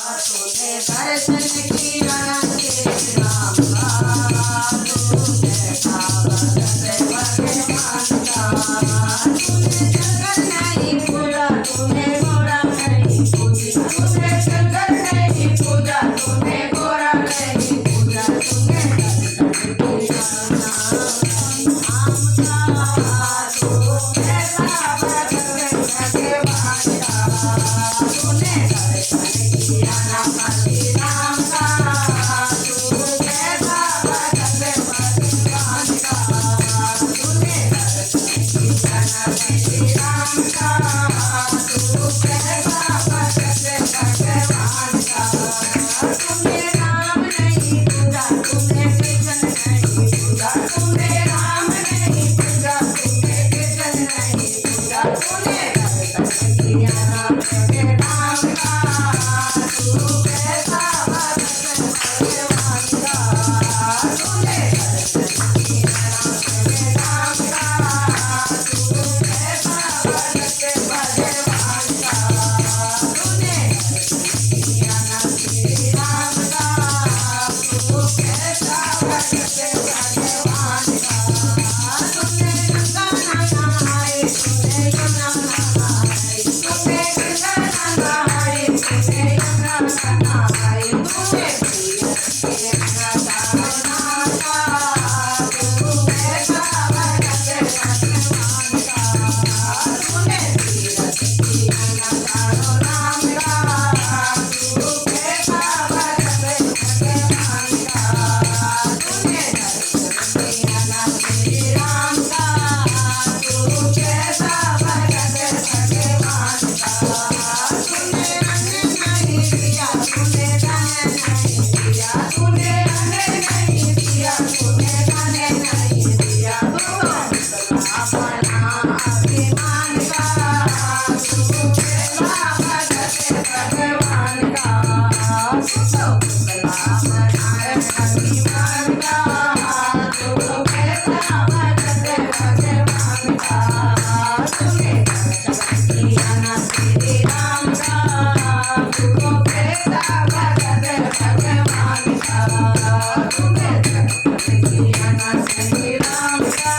तूने दर्शन किया तेरे राम का, तू कैसा भगत भगवान का। तूने जगत नहीं पूजा, तूने घोड़ा नहीं पूजी, तूने जगत नहीं पूजा, तूने घोड़ा नहीं पूजा, तूने दर्शन किया राम का, तू कैसा भगत भगवान का। तूने दर्शन किया पति राम का, तू कैसा भगत भगवान का। तूने दर्शन किया पति राम का, तू कैसा भगत भगवान का। तूने राम नहीं पूजा, तूने कृष्ण नहीं पूजा, तूने राम नहीं पूजा, तूने कृष्ण नहीं पूजा, तूने दर्शन किया अपने राम का, तू कैसा भगत भगवान का। तूने दर्शन किया अपने राम का, तू कैसा भगत भगवान का। तूने दर्शन किया श्री राम का, तू कैसा भगत भगवान का। तूने गंगा नहाए, तूने यमुना नहाए, तूने गंगा नहाए, तूने यमुना नहाए, तूने तीर्थ दाना का, तू कैसा भगत भगवान का। तूने तीर्थ दाना राम का, तू कैसा भगत भगवान का। तूने दर्शन किया श्री राम का, तू कैसा भगत भगवान का। तूने अन्न नहीं दिया, तूने धन नहीं दिया, तूने अन्न नहीं दिया, तूने धन नहीं दिया, तू अपना अभिमान का, तू कैसा भगत भगवान का। तू अपना अभिमान का, तू कैसा भगत भगवान का। तूने दर्शन किया श्री राम का, तू कैसा भगत भगवान का। तूने दर्शन किया श्री राम का,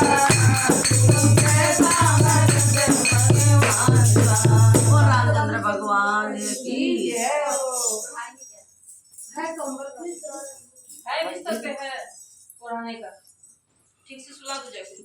तू कैसा भगत भगवान का। ओ रामचंद्र भगवान की है बिस्तर पे है पुराने का, ठीक से सुला दो जाके।